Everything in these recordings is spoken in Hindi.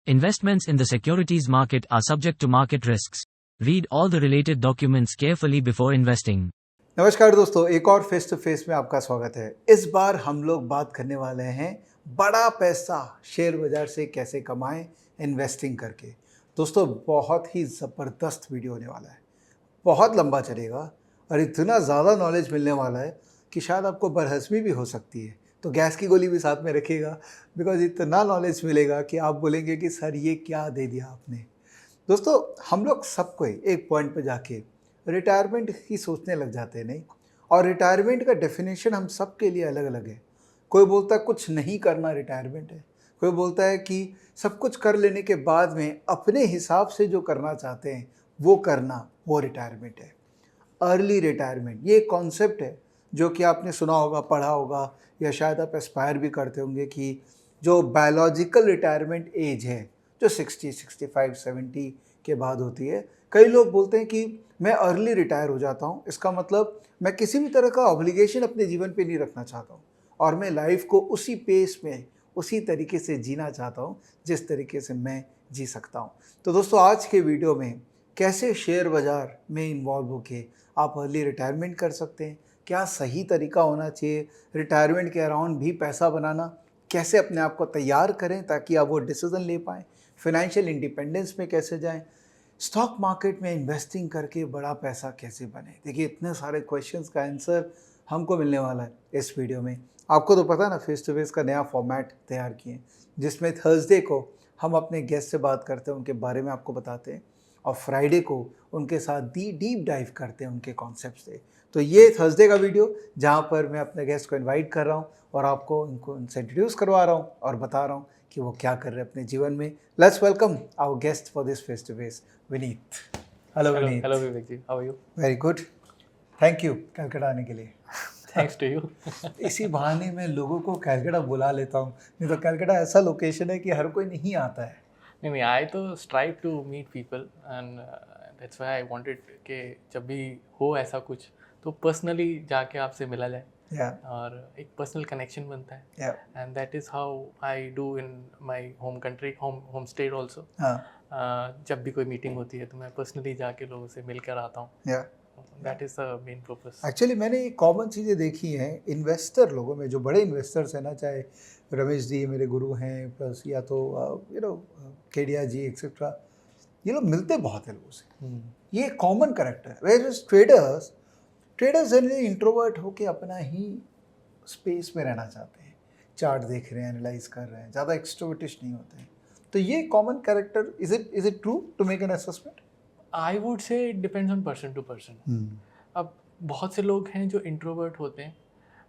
Investments in the securities market are subject to market risks. Read all the related documents carefully before investing. नमस्कार दोस्तों, एक और फेस टू फेस में आपका स्वागत है। इस बार हम लोग बात करने वाले हैं बड़ा पैसा शेयर बाजार से कैसे कमाएं इन्वेस्टिंग करके। दोस्तों, बहुत ही ज़बरदस्त वीडियो होने वाला है, बहुत लंबा चलेगा और इतना ज़्यादा नॉलेज मिलने वाला है कि शायद आपको बरहज़मी भी हो सकती है। तो गैस की गोली भी साथ में रखिएगा, बिकॉज इतना नॉलेज मिलेगा कि आप बोलेंगे कि सर ये क्या दे दिया आपने। दोस्तों, हम लोग सबको एक पॉइंट पे जाके रिटायरमेंट ही सोचने लग जाते हैं, नहीं? और रिटायरमेंट का डेफिनेशन हम सब के लिए अलग अलग है। कोई बोलता है कुछ नहीं करना रिटायरमेंट है, कोई बोलता है कि सब कुछ कर लेने के बाद में अपने हिसाब से जो करना चाहते हैं वो करना, वो रिटायरमेंट है। अर्ली रिटायरमेंट ये कॉन्सेप्ट है जो कि आपने सुना होगा, पढ़ा होगा, या शायद आप एस्पायर भी करते होंगे कि जो बायोलॉजिकल रिटायरमेंट एज है जो 60, 65, 70 के बाद होती है। कई लोग बोलते हैं कि मैं अर्ली रिटायर हो जाता हूँ, इसका मतलब मैं किसी भी तरह का ऑब्लिगेशन अपने जीवन पे नहीं रखना चाहता हूँ और मैं लाइफ को उसी पेस में, उसी तरीके से जीना चाहता हूँ जिस तरीके से मैं जी सकता हूँ। तो दोस्तों, आज के वीडियो में कैसे शेयर बाज़ार में इन्वॉल्व होके आप अर्ली रिटायरमेंट कर सकते हैं, क्या सही तरीका होना चाहिए रिटायरमेंट के अराउंड भी पैसा बनाना, कैसे अपने आप को तैयार करें ताकि आप वो डिसीज़न ले पाएँ, फाइनेंशियल इंडिपेंडेंस में कैसे जाएं, स्टॉक मार्केट में इन्वेस्टिंग करके बड़ा पैसा कैसे बने। देखिए, इतने सारे क्वेश्चंस का आंसर हमको मिलने वाला है इस वीडियो में। आपको तो पता ना, फेस टू फेस का नया फॉर्मेट तैयार किए जिसमें थर्सडे को हम अपने गेस्ट से बात करते हैं, उनके बारे में आपको बताते हैं, और फ्राइडे को उनके साथ डीप डाइव करते हैं उनके कॉन्सेप्ट से। तो ये थर्सडे का वीडियो जहाँ पर मैं अपने गेस्ट को इनवाइट कर रहा हूँ और आपको उनसे इंट्रोड्यूस करवा रहा हूँ और बता रहा हूँ कि वो क्या कर रहे हैं अपने जीवन में। Let's welcome our guest for this face to face, Vineet. Hello Vineet. Hello Vivek ji, how are you? Very good, thank you Calcutta आने के लिए। Thanks to you. इसी बहाने मैं लोगों को कलकत्ता बुला लेता हूँ, नहीं तो कलकत्ता ऐसा लोकेशन है कि हर कोई नहीं आता है। नहीं, आई तो strive to meet people and that's why I wanted कि जब भी हो ऐसा कुछ तो पर्सनली जाके आपसे मिला जाए। और एक पर्सनल कनेक्शन बनता है, and that is how I do in my home country, home state also. जब भी कोई मीटिंग होती है तो मैं पर्सनली जाके लोगों से मिलकर आता हूँ। That is the main purpose. Actually मैंने ये कॉमन चीज़ें देखी हैं इन्वेस्टर लोगों में, जो बड़े इन्वेस्टर्स हैं ना, चाहे रमेश जी मेरे गुरु हैं, प्लस या तो केडिया जी एक्सेट्रा, ये लोग मिलते बहुत है लोगों से। ये कॉमन करेक्टर है। वेयर ट्रेडर्स जनरली इंट्रोवर्ट होके अपना ही स्पेस में रहना चाहते हैं, चार्ट देख रहे हैं, एनालाइज कर रहे हैं, ज़्यादा एक्सट्रोवर्टिश नहीं होते हैं। तो ये common character, is it true to make an assessment? I would say it depends on person to person. अब बहुत से लोग हैं जो इंट्रोवर्ट होते हैं,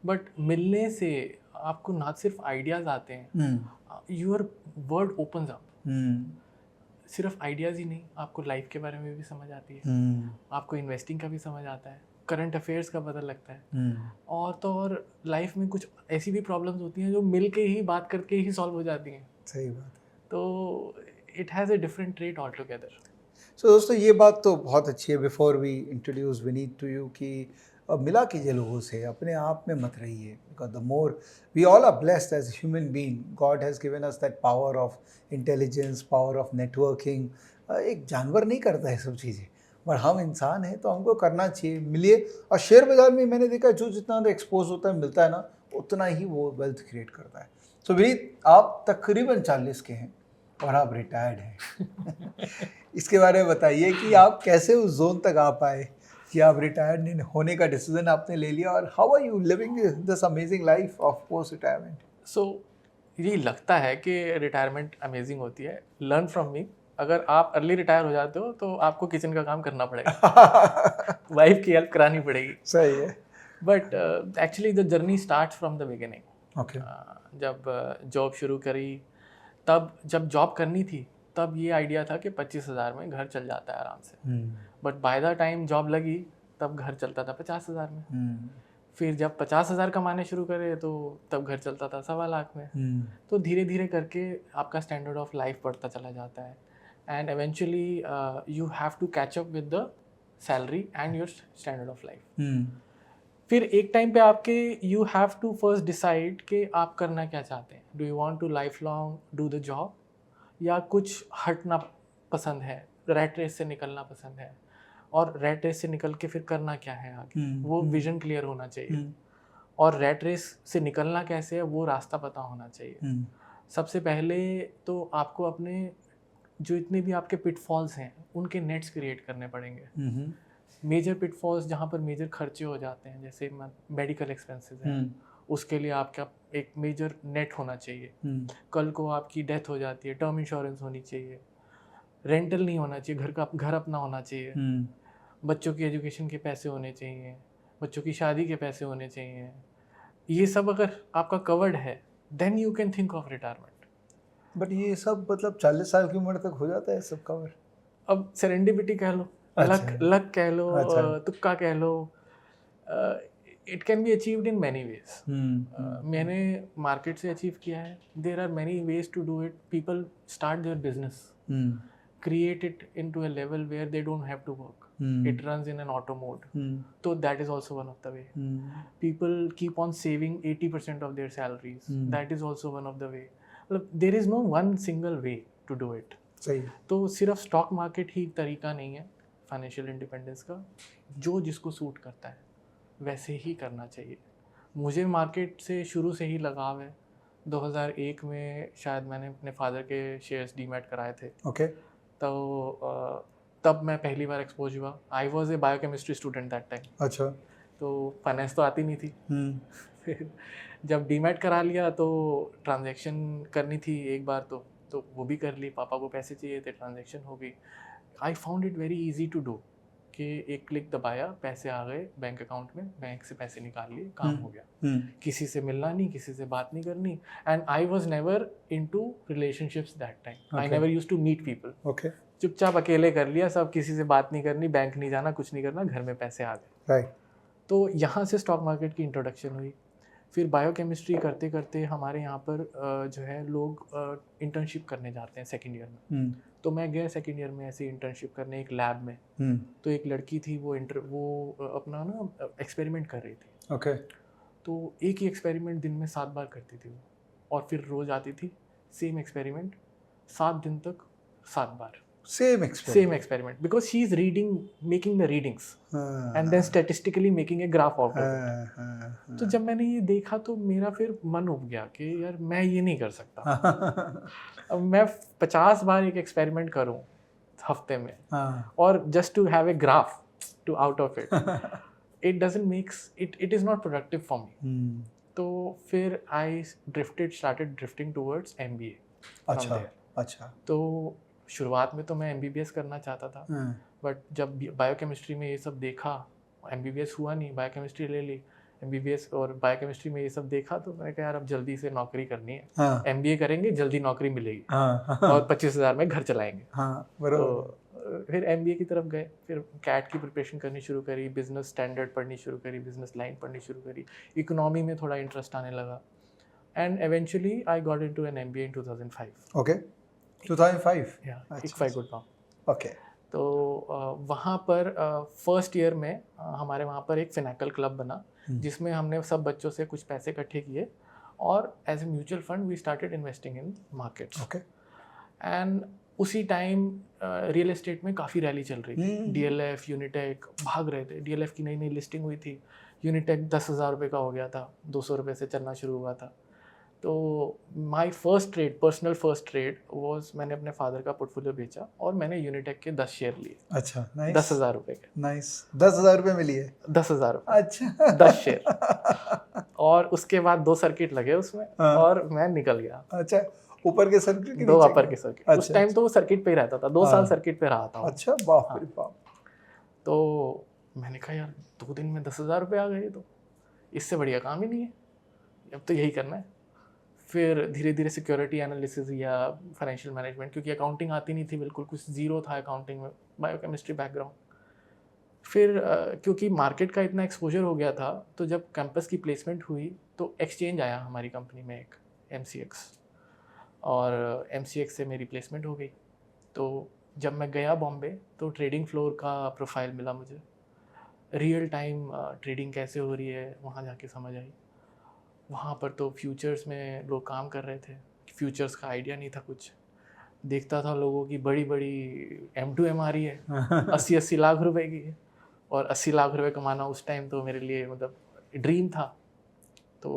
बट मिलने से आपको ना सिर्फ आइडियाज़ आते हैं, योर वर्ल्ड ओपन्स अप। सिर्फ आइडियाज़ ही नहीं, आपको लाइफ के बारे में भी समझ आती है, आपको इन्वेस्टिंग का भी समझ आता है, करंट अफेयर्स का पता लगता है, और तो और लाइफ में कुछ ऐसी भी प्रॉब्लम्स होती हैं जो मिल के ही, बात करके ही सॉल्व हो जाती हैं। सही बात है। तो it has a different trait all together. So दोस्तों, ये बात तो बहुत अच्छी है। Before we introduce Vineet to you कि मिला कीजिए लोगों से, अपने आप में मत रहिए, because the more we all are blessed as human being, God has given us that power of intelligence, power of networking. एक जानवर नहीं करता है सब चीज़ें, पर हम इंसान हैं तो हमको करना चाहिए। मिलिए, और शेयर बाजार में मैंने देखा जो जितना एक्सपोज होता है, मिलता है ना, उतना ही वो वेल्थ क्रिएट करता है। सो विनीत, आप तकरीबन 40 के हैं और आप रिटायर्ड हैं। इसके बारे में बताइए कि आप कैसे उस जोन तक आ पाए कि आप रिटायर्ड होने का डिसीजन आपने ले लिया, और how are you living this amazing life of post retirement? So ये लगता है कि रिटायरमेंट अमेजिंग होती है। Learn from me. अगर आप अर्ली रिटायर हो जाते हो तो आपको किचन का काम करना पड़ेगा, वाइफ की हेल्प करानी पड़ेगी। सही है। But actually the journey starts from the beginning. Okay. जब जॉब शुरू करी, तब जब जॉब करनी थी तब ये आइडिया था कि 25,000 में घर चल जाता है आराम से। But by the time job लगी तब घर चलता था 50,000 में। फिर जब 50,000 कमाने शुरू करे तो तब घर चलता था 1.25 लाख में। तो धीरे धीरे करके आपका स्टैंडर्ड ऑफ लाइफ बढ़ता चला जाता है, and eventually you have to catch up with the salary and your standard of life. फिर एक टाइम पे आपके you have to first decide कि आप करना क्या चाहते हैं। Do you want to life long do the job, या कुछ हटना पसंद है, रैट रेस से निकलना पसंद है, और रैट रेस से निकल के फिर करना क्या है आगे, वो विजन क्लियर होना चाहिए। और रैट रेस से निकलना कैसे है वो रास्ता पता होना चाहिए। सबसे पहले तो आपको अपने जो इतने भी आपके पिटफॉल्स हैं उनके नेट्स क्रिएट करने पड़ेंगे। मेजर पिटफॉल्स जहाँ पर मेजर खर्चे हो जाते हैं, जैसे मेडिकल एक्सपेंसेस हैं, उसके लिए आपका एक मेजर नेट होना चाहिए। कल को आपकी डेथ हो जाती है, टर्म इंश्योरेंस होनी चाहिए, रेंटल नहीं होना चाहिए, घर अपना होना चाहिए, बच्चों की एजुकेशन के पैसे होने चाहिए, बच्चों की शादी के पैसे होने चाहिए। ये सब अगर आपका कवर्ड है then you can think of retirement. But ये सब मतलब 40 साल की उम्र तक हो जाता है सब कवर? अब सेरेंडिपिटी कह लो, लक कह लो, तुक्का कह लो, it can be achieved in many ways. मैंने मार्केट से अचीव किया है। There are many ways to do it. People start their business, create it into a level where they don't have to work. It runs in an auto mode. So that is also one of the way. People keep on saving 80% of their salaries. That is also one of the way. There is no one single way to do it. सही। तो सिर्फ स्टॉक मार्केट ही तरीका नहीं है फाइनेंशियल इंडिपेंडेंस का। जो जिसको सूट करता है वैसे ही करना चाहिए। मुझे मार्केट से शुरू से ही लगाव है। 2001 में शायद मैंने अपने फादर के शेयर्स डीमैट कराए थे। ओके। तो तब मैं पहली बार एक्सपोज हुआ। I was a biochemistry student that time. अच्छा। तो फाइनेंस तो आती नहीं थी। फिर जब डीमैट करा लिया तो ट्रांजैक्शन करनी थी एक बार, तो वो भी कर ली। पापा को पैसे चाहिए थे, ट्रांजैक्शन हो गई। I found it very easy to do कि एक क्लिक दबाया, पैसे आ गए बैंक अकाउंट में, बैंक से पैसे निकाल लिए, काम हो गया। किसी से मिलना नहीं, किसी से बात नहीं करनी। And I was never into relationships that time. I never used to meet people. Okay. चुपचाप अकेले कर लिया सब, किसी से बात नहीं करनी, बैंक नहीं जाना, कुछ नहीं करना, घर में पैसे आ गए। राइट। तो यहाँ से स्टॉक मार्केट की इंट्रोडक्शन हुई। फिर बायोकेमिस्ट्री करते करते हमारे यहाँ पर जो है लोग इंटर्नशिप करने जाते हैं सेकेंड ईयर में। तो मैं गया सेकेंड ईयर में ऐसे इंटर्नशिप करने एक लैब में। तो एक लड़की थी, वो अपना ना एक्सपेरिमेंट कर रही थी। ओके। तो एक ही एक्सपेरिमेंट दिन में 7 बार करती थी वो, और फिर रोज आती थी, सेम एक्सपेरिमेंट 7 दिन तक 7 बार। Same experiment because she is making the readings and then statistically making a graph out of it. तो जब मैंने ये देखा तो मेरा फिर मन उब गया कि यार मैं ये नहीं कर सकता। अब मैं 50 बार एक एक्सपेरिमेंट करूं हफ्ते में, और just to have a graph to out of it, it doesn't makes it is not productive for me. तो फिर I started drifting towards MBA. अच्छा। तो शुरुआत में तो मैं MBBS करना चाहता था, बट जब बायोकेमिस्ट्री में ये सब देखा, MBBS हुआ नहीं, बायोकेमिस्ट्री ले ली, MBBS और बायोकेमिस्ट्री में ये सब देखा, तो मैंने कहा यार अब जल्दी से नौकरी करनी है। MBA करेंगे, जल्दी नौकरी मिलेगी, और 25,000 में घर चलाएंगे। तो फिर MBA की तरफ गए, फिर कैट की प्रिपरेशन करनी शुरू करी, बिजनेस स्टैंडर्ड पढ़नी शुरू करी, बिजनेस लाइन पढ़नी शुरू करी, इकोनॉमी में थोड़ा इंटरेस्ट आने लगा, and eventually I got into an MBA in 2005. Okay. 2005? ICFAI Gurgaon. Okay. तो वहाँ पर फर्स्ट ईयर में हमारे वहाँ पर एक फिनैकल क्लब बना, जिसमें हमने सब बच्चों से कुछ पैसे इकट्ठे किए, और as a mutual fund we started investing in markets. Okay. And उसी टाइम रियल एस्टेट में काफ़ी रैली चल रही थी। DLF, यूनिटेक भाग रहे थे। DLF की नई नई लिस्टिंग हुई थी, यूनिटेक 10,000 रुपये का हो गया था, 200 रुपये से चलना शुरू हुआ था। तो my first trade, personal first trade was, मैंने अपने फादर का पोर्टफोलियो बेचा और मैंने यूनिटेक के 10 शेयर लिए। अच्छा, नाइस। 10,000 रुपये के। नाइस। 10,000 रुपये मिली है? 10,000 रुपये। अच्छा। 10 शेयर। और उसके बाद 2 सर्किट लगे उसमें, और मैं निकल गया। अच्छा, ऊपर के सर्किट? 2 अपर के सर्किट। उस टाइम तो वो सर्किट पे ही रहता था, 2 साल सर्किट पे रहा था। अच्छा, बाप रे बाप। तो मैंने कहा यार 2 दिन में 10,000 रुपये आ गए, तो इससे बढ़िया काम ही नहीं है, अब तो यही करना है। फिर धीरे धीरे सिक्योरिटी एनालिसिस या फाइनेंशियल मैनेजमेंट, क्योंकि अकाउंटिंग आती नहीं थी बिल्कुल, कुछ जीरो था अकाउंटिंग में, बायोकेमिस्ट्री बैकग्राउंड। फिर क्योंकि मार्केट का इतना एक्सपोजर हो गया था, तो जब कैंपस की प्लेसमेंट हुई तो एक्सचेंज आया हमारी कंपनी में एक MCX, और MCX से मेरी प्लेसमेंट हो गई। तो जब मैं गया बॉम्बे तो ट्रेडिंग फ्लोर का प्रोफाइल मिला मुझे, रियल टाइम ट्रेडिंग कैसे हो रही है वहाँ जाके समझ आई। वहाँ पर तो फ्यूचर्स में लोग काम कर रहे थे, फ्यूचर्स का आइडिया नहीं था कुछ, देखता था लोगों की बड़ी बड़ी M2M आ रही है 80-80 लाख रुपए की है, और 80 लाख रुपए कमाना उस टाइम तो मेरे लिए मतलब ड्रीम था। तो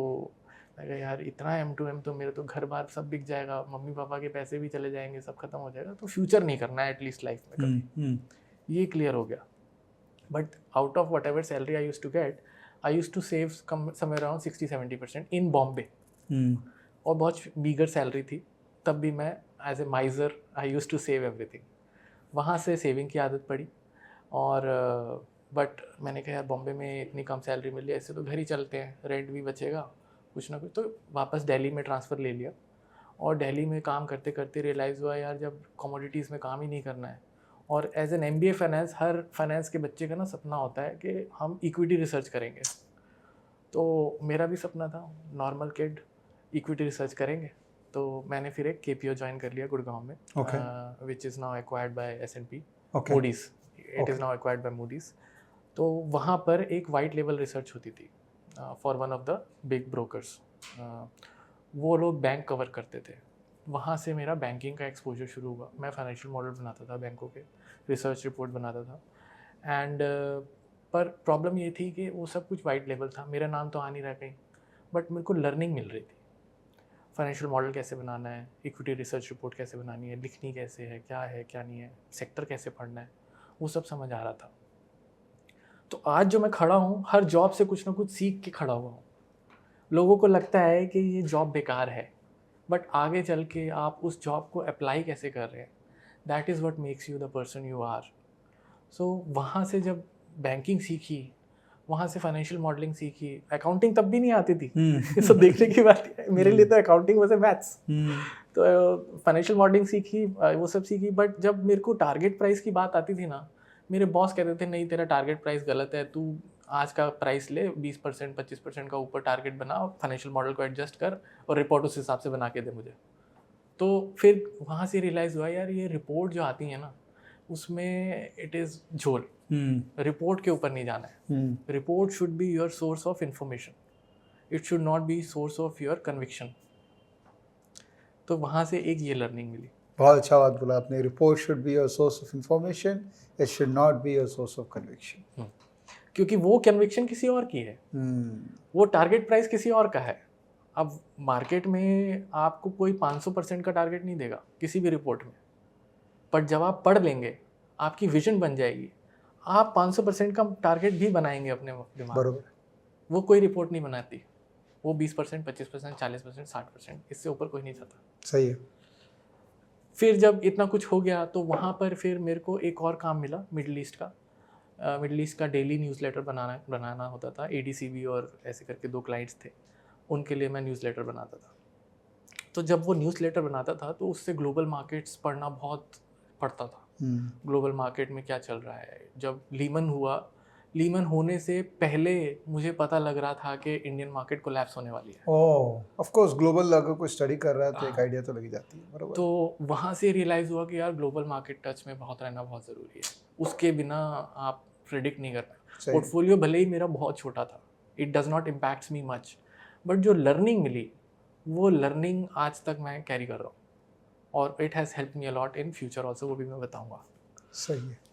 मैं कहा यार इतना M2M तो मेरे तो घर बार सब बिक जाएगा, मम्मी पापा के पैसे भी चले जाएंगे, सब खत्म हो जाएगा, तो फ्यूचर नहीं करना है एटलीस्ट लाइफ में कभी। ये क्लियर हो गया। But out of whatever salary I use to get, I use to save somewhere around 60-70% in Bombay. और बहुत मीगर सैलरी थी तब भी, मैं as a miser I use to save everything. वहाँ से सेविंग की आदत पड़ी। और बट मैंने कहा यार बॉम्बे में इतनी कम सैलरी मिल रही है, ऐसे तो घर ही चलते हैं, रेंट भी बचेगा कुछ ना कुछ। तो वापस दिल्ली में ट्रांसफ़र ले लिया, और दिल्ली में काम करते करते रियलाइज़ हुआ यार जब कमोडिटीज़ में काम ही नहीं करना है। और एज एन MBA फाइनेंस, हर फाइनेंस के बच्चे का ना सपना होता है कि हम इक्विटी रिसर्च करेंगे। तो मेरा भी सपना था, नॉर्मल किड इक्विटी रिसर्च करेंगे। तो मैंने फिर एक KPO ज्वाइन कर लिया गुड़गांव में, which is now acquired by S&P Moody's, it is now acquired by Moody's। तो वहाँ पर एक वाइट लेवल रिसर्च होती थी for one of the big brokers. वो लोग बैंक कवर करते थे, वहाँ से मेरा बैंकिंग का एक्सपोजर शुरू हुआ। मैं फाइनेंशियल मॉडल बनाता था बैंकों के, रिसर्च रिपोर्ट बनाता था। एंड पर प्रॉब्लम ये थी कि वो सब कुछ वाइट लेवल था, मेरा नाम तो आ नहीं रहा कहीं, बट मेरे को लर्निंग मिल रही थी। फाइनेंशियल मॉडल कैसे बनाना है, इक्विटी रिसर्च रिपोर्ट कैसे बनानी है, लिखनी कैसे है क्या नहीं है, सेक्टर कैसे पढ़ना है, वो सब समझ आ रहा था। तो आज जो मैं खड़ा हूँ, हर जॉब से कुछ ना कुछ सीख के खड़ा हुआ हूँ। लोगों को लगता है कि ये जॉब बेकार है, बट आगे चल के आप उस जॉब को अप्लाई कैसे कर रहे हैं, that is what makes you the person you are. So वहाँ से जब बैंकिंग सीखी, वहाँ से फाइनेंशियल मॉडलिंग सीखी, अकाउंटिंग तब भी नहीं आती थी सो देखने की बात है, मेरे लिए तो अकाउंटिंग वाज ए मैथ्स। तो फाइनेंशियल मॉडलिंग सीखी, वो सब सीखी। बट जब मेरे को टारगेट प्राइस की बात आती थी ना, मेरे बॉस कहते थे नहीं तेरा टारगेट प्राइस गलत है, तू आज का प्राइस ले, 20% 25% का ऊपर टारगेट बना, फाइनेंशियल मॉडल को एडजस्ट कर और रिपोर्ट उस हिसाब से बना के दे मुझे। तो फिर वहाँ से रियलाइज़ हुआ यार ये रिपोर्ट जो आती है ना, उसमें इट इज़ झोल। रिपोर्ट के ऊपर नहीं जाना है। Report should be your source of information, it should not be source of your conviction. तो वहाँ से एक ये लर्निंग मिली। बहुत अच्छा बात बोला आपने, report should be your source of information, it should not be your source of conviction. क्योंकि वो कन्विक्शन किसी और की है, वो टारगेट प्राइस किसी और का है। अब मार्केट में आपको कोई 500% का टारगेट नहीं देगा किसी भी रिपोर्ट में, पर जब आप पढ़ लेंगे आपकी विजन बन जाएगी, आप 500% का टारगेट भी बनाएंगे अपने दिमाग में। वो कोई रिपोर्ट नहीं बनाती, वो 20%, 25%, 40%, 60%, इससे ऊपर कोई नहीं जाता। सही है। फिर जब इतना कुछ हो गया तो वहाँ पर फिर मेरे को एक और काम मिला मिडिल ईस्ट का। मिडिल ईस्ट का डेली न्यूज़लेटर बनाना होता था। ADCB और ऐसे करके 2 क्लाइंट्स थे, उनके लिए मैं न्यूज़लेटर बनाता था। तो जब वो न्यूज़लेटर बनाता था तो उससे ग्लोबल मार्केट्स पढ़ना बहुत पड़ता था। ग्लोबल मार्केट में क्या चल रहा है। जब लीमन होने से पहले मुझे पता लग रहा था कि इंडियन मार्केट कोलैप्स होने वाली है। ऑफ कोर्स ग्लोबल अगर कोई स्टडी कर रहा है तो एक आइडिया तो लगी जाती है। बराबर। तो वहाँ से रियलाइज़ हुआ कि यार ग्लोबल मार्केट टच में बहुत रहना बहुत ज़रूरी है, उसके बिना आप प्रेडिक्ट नहीं कर पाए। पोर्टफोलियो भले ही मेरा बहुत छोटा था, it does not impacts me much, but जो लर्निंग मिली वो लर्निंग आज तक मैं कैरी कर रहा हूँ, और it has help me a lot in future also, वो भी मैं बताऊँगा। सही है।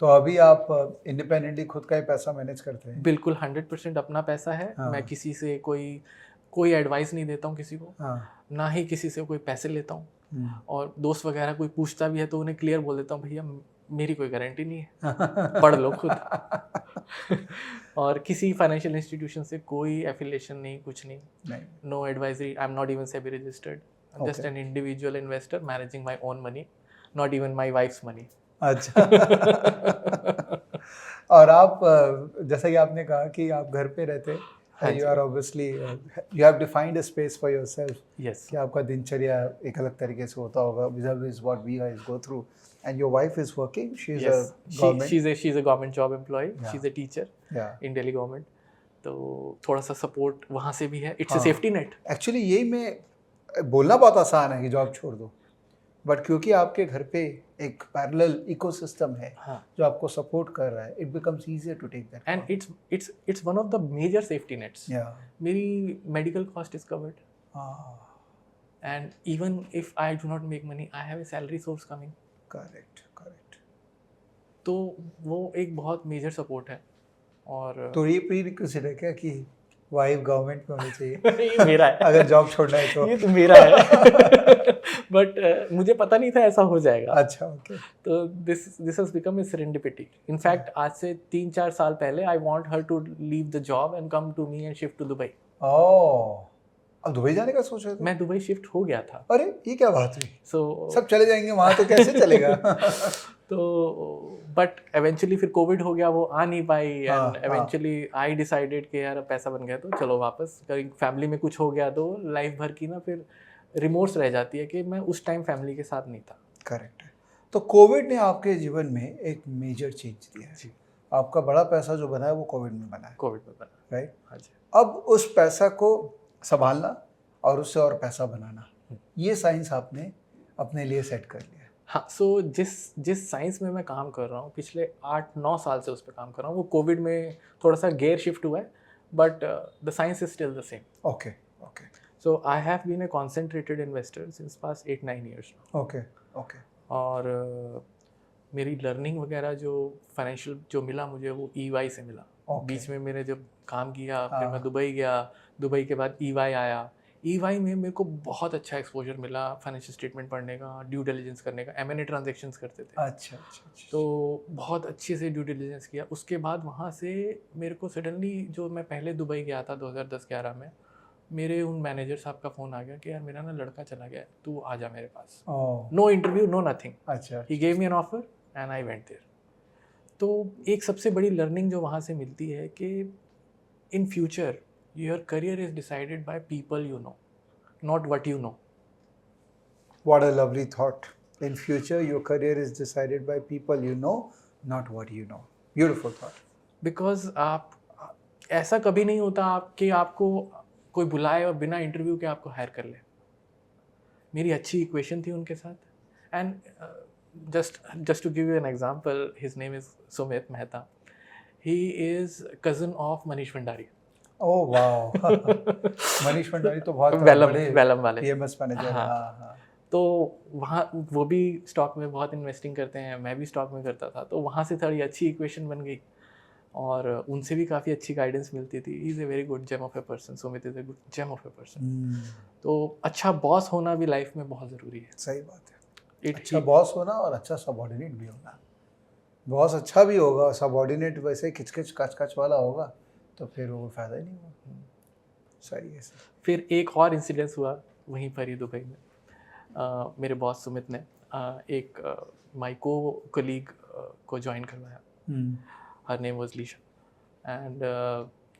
तो अभी आप इंडिपेंडेंटली खुद का ही पैसा मैनेज करते हैं? बिल्कुल 100% अपना पैसा है। मैं किसी से कोई एडवाइस नहीं देता हूँ किसी को, ना ही किसी से कोई पैसे लेता हूँ। और दोस्त वगैरह कोई पूछता भी है तो उन्हें क्लियर बोल देता हूँ भैया मेरी कोई गारंटी नहीं है, पढ़ लो खुद। और किसी फाइनेंशियल इंस्टीट्यूशन से कोई एफिलिएशन नहीं, कुछ नहीं, no advisory, I am not even SEBI registered, just an individual investor managing my own money, not even my wife's money. अच्छा। और आप जैसा कि आपने कहा कि आप घर पे रहते, you are obviously you have defined a space for yourself. Yes, कि आपका दिनचर्या एक अलग तरीके से होता होगा, viz what we guys go through, and your wife is working, she is a government, she is a government job employ, she is a teacher in Delhi government. तो थोड़ा सा सपोर्ट वहाँ से भी है, it's a safety net. Actually यही मैं बोलना बहुत आसान है कि जॉब छोड़ दो, बट क्योंकि आपके घर पे एक पैरेलल इकोसिस्टम है जो आपको सपोर्ट कर रहा है, it becomes easier to take that, and it's one of the major safety nets. मेरी medical cost is covered, and even if I do not make money, I have a salary source coming. Correct correct. तो वो एक बहुत मेजर सपोर्ट है। और तो ये प्री रिक्विजिट है क्या कि वाइफ गवर्नमेंट में होनी चाहिए? ये मेरा है। अगर जॉब छोड़ना है तो। ये तो मेरा है। बट मुझे पता नहीं था ऐसा हो जाएगा। अच्छा ओके। तो this has become a serendipity. In fact आज से 3-4 साल पहले I want her to leave the job and come to me and shift to Dubai. Oh, अब दुबई जाने का सोच रहे थे? मैं दुबई शिफ्ट हो गया था। अरे ये क्या बात हुई? सो सब चले जाएंगे वहाँ तो कैसे चलेगा? तो बट एवेंचुअली फिर कोविड हो गया, वो आ नहीं पाई एंड एवेंचुअली आई डिसाइडेड कि यार अब पैसा बन गया तो चलो वापस। फैमिली में कुछ हो गया तो लाइफ भर की ना फिर रिमोर्स रह जाती है कि मैं उस टाइम फैमिली के साथ नहीं था। करेक्ट है। तो कोविड ने आपके जीवन में एक मेजर चेंज दिया है जी। आपका बड़ा पैसा जो बना है वो कोविड में बना है, कोविड में बना। राइट? हाँ जी। अब उस पैसा को संभालना और उससे और पैसा बनाना, ये साइंस आपने अपने लिए सेट कर लिया। हाँ, सो जिस साइंस में मैं काम कर रहा हूँ पिछले 8-9 साल से उस पर काम कर रहा हूँ, वो कोविड में थोड़ा सा गेयर शिफ्ट हुआ है, but the science is still the same. Okay okay. So I have been a concentrated investor since past 8-9 years. Okay okay. और मेरी लर्निंग वगैरह जो फाइनेंशियल जो मिला मुझे वो EY से मिला। बीच में मैंने जब काम किया फिर मैं दुबई गया, दुबई के बाद EY आया। EY में मेरे को बहुत अच्छा एक्सपोजर मिला फाइनेंशियल स्टेटमेंट पढ़ने का, ड्यू डिलिजेंस करने का। M&A ट्रांजेक्शंस करते थे। अच्छा अच्छा। तो बहुत अच्छे से ड्यू डिलिजेंस किया। उसके बाद वहाँ से मेरे को सडनली, जो मैं पहले दुबई गया था 2010-11 में, मेरे उन मैनेजर साहब का फ़ोन आ गया कि यार मेरा ना लड़का चला गया, तू आ जा मेरे पास। No interview, no nothing. अच्छा। He gave me an offer and I went there. तो एक सबसे बड़ी लर्निंग जो वहाँ से मिलती है कि in future your career is decided by people you know, not what you know. What a lovely thought. In future, your career is decided by people you know, not what you know. Beautiful thought. Because आप ऐसा कभी नहीं होता कि आपको कोई बुलाए और बिना इंटरव्यू के आपको हायर कर ले। मेरी अच्छी इक्वेशन थी उनके साथ। And just to give you an example, his name is Sumit Mehta. He is cousin of Manish Bhandari. Oh wow. Manish Bhandari तो बहुत वेलम वाले PMS मैनेजर। हाँ। हाँ। तो वहाँ वो भी स्टॉक में बहुत इन्वेस्टिंग करते हैं, मैं भी स्टॉक में करता था, तो वहाँ से थोड़ी अच्छी इक्वेशन बन गई और उनसे भी काफ़ी अच्छी गाइडेंस मिलती थी। He is a very good gem of a person. Sumit is a good gem of a person. तो अच्छा बॉस होना भी लाइफ में बहुत ज़रूरी है। सही बात है। अच्छा बॉस होना और अच्छा सबऑर्डिनेट भी होना। बॉस अच्छा भी होगा, सबऑर्डिनेट वैसे खिचखिच कच वाला होगा तो फिर वो फायदा ही नहीं होगा। सही है। फिर एक और इंसिडेंस हुआ वहीं पर ही दुबई में। मेरे बॉस सुमित ने एक माई को कलीग को ज्वाइन करवाया। Her name was Lisha and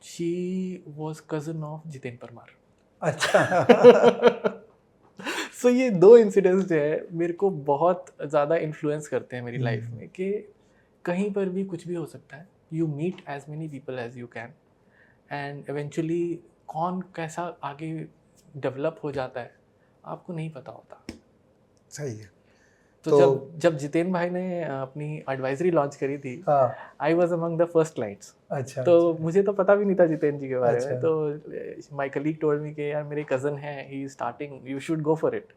she was cousin of Jiten Parmar. अच्छा। सो ये दो इंसिडेंट्स जो है मेरे को बहुत ज़्यादा इन्फ्लुएंस करते हैं मेरी लाइफ में कि कहीं पर भी कुछ भी हो सकता है। You meet as many people as you can and eventually कौन कैसा आगे डेवलप हो जाता है आपको नहीं पता होता। सही है। तो जब जितेन भाई ने अपनी एडवाइजरी लॉन्च करी थी, I was among the first clients. अच्छा। तो मुझे तो पता भी नहीं था जितेन जी के बारे में। तो माय कलीग टोल्ड मी कि यार मेरे कजन है, he is starting, you should go for it,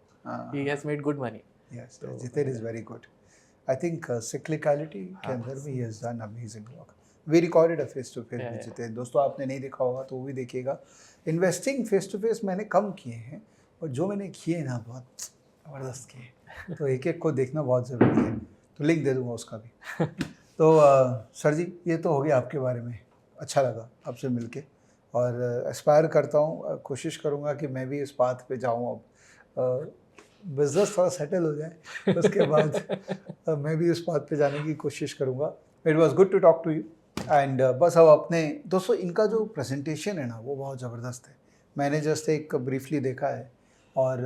he has made good money. Yes, Jiten is very good. I think cyclicality के अंदर भी he has done amazing work. We recorded a face to face with Jiten. दोस्तों आपने नहीं देखा होगा तो वो भी देखिएगा। इन्वेस्टिंग फेस टू फेस मैंने कम किए हैं और जो मैंने किए ना बहुत ज़बरदस्त किए, तो एक एक को देखना बहुत ज़रूरी है। तो लिंक दे दूँगा उसका भी। तो सर जी ये तो हो गया आपके बारे में, अच्छा लगा आपसे मिलके और एस्पायर करता हूँ, कोशिश करूँगा कि मैं भी इस पाथ पे जाऊँ। अब बिज़नेस थोड़ा सेटल हो जाए उसके बाद मैं भी उस पाथ पे जाने की कोशिश करूँगा। It was good to talk to you and बस अब अपने दोस्तों इनका जो प्रेजेंटेशन है ना वो बहुत ज़बरदस्त है। मैंने जस्ट एक ब्रीफली देखा है और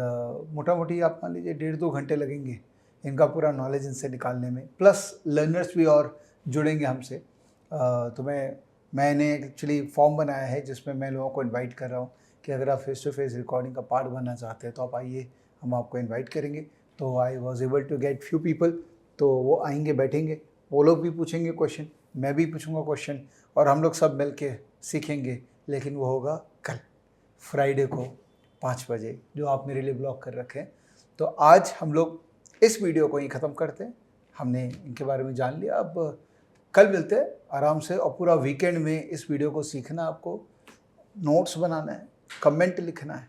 मोटा मोटी आप मान लीजिए 1.5-2 घंटे लगेंगे इनका पूरा नॉलेज इनसे निकालने में, प्लस लर्नर्स भी और जुड़ेंगे हमसे। तो मैंने एक्चुअली फॉर्म बनाया है जिसमें मैं लोगों को इनवाइट कर रहा हूँ कि अगर आप फेस टू फेस रिकॉर्डिंग का पार्ट बनना चाहते हैं तो आप आइए, हम आपको इनवाइट करेंगे। तो I was able to get few people, तो वो आएंगे बैठेंगे, वो लोग भी पूछेंगे क्वेश्चन, मैं भी पूछूंगा क्वेश्चन और हम लोग सब मिल के सीखेंगे। लेकिन वो होगा कल फ्राइडे को 5 बजे जो आप मेरे लिए ब्लॉक कर रखे हैं। तो आज हम लोग इस वीडियो को यहीं ख़त्म करते हैं। हमने इनके बारे में जान लिया, अब कल मिलते हैं आराम से। और पूरा वीकेंड में इस वीडियो को सीखना, आपको नोट्स बनाना है, कमेंट लिखना है,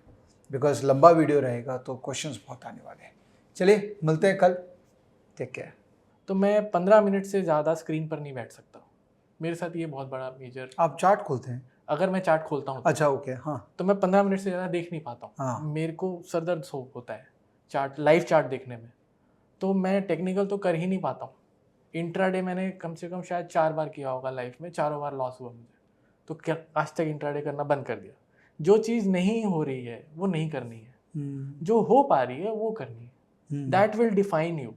बिकॉज लंबा वीडियो रहेगा तो क्वेश्चंस बहुत आने वाले हैं। चलिए मिलते हैं कल, टेक केयर। तो मैं 15 मिनट से ज़्यादा स्क्रीन पर नहीं बैठ सकता, मेरे साथ ये बहुत बड़ा मेजर। आप चार्ट खोलते हैं? अगर मैं चार्ट खोलता हूँ अच्छा, ओके, हाँ। तो मैं 15 मिनट से ज़्यादा देख नहीं पाता हूँ। हाँ। मेरे को सरदर्द होता है चार्ट, लाइव चार्ट देखने में। तो मैं टेक्निकल तो कर ही नहीं पाता हूँ। इंट्राडे मैंने कम से कम शायद 4 बार किया होगा लाइफ में, चारों बार लॉस हुआ मुझे। तो क्या आज तक इंट्राडे करना बंद कर दिया। जो चीज़ नहीं हो रही है वो नहीं करनी है, जो हो पा रही है वो करनी है। That will define you.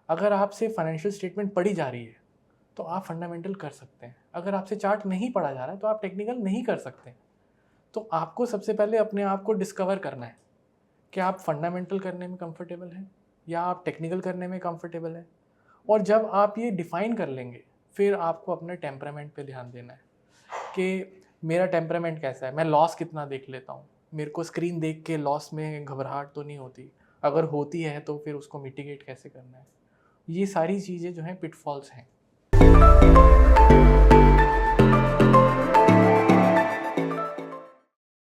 अगर आपसे फाइनेंशियल स्टेटमेंट पढ़ी जा रही है तो आप फंडामेंटल कर सकते हैं। अगर आपसे चार्ट नहीं पढ़ा जा रहा है तो आप टेक्निकल नहीं कर सकते। तो आपको सबसे पहले अपने आप को डिस्कवर करना है कि आप फंडामेंटल करने में कंफर्टेबल हैं या आप टेक्निकल करने में कंफर्टेबल हैं। और जब आप ये डिफ़ाइन कर लेंगे फिर आपको अपने टेम्परामेंट पे ध्यान देना है कि मेरा टेम्परामेंट कैसा है, मैं लॉस कितना देख लेता हूँ, मेरे को स्क्रीन देख के लॉस में घबराहट तो नहीं होती, अगर होती है तो फिर उसको मिटिगेट कैसे करना है। ये सारी चीज़ें जो हैं पिटफॉल्स हैं।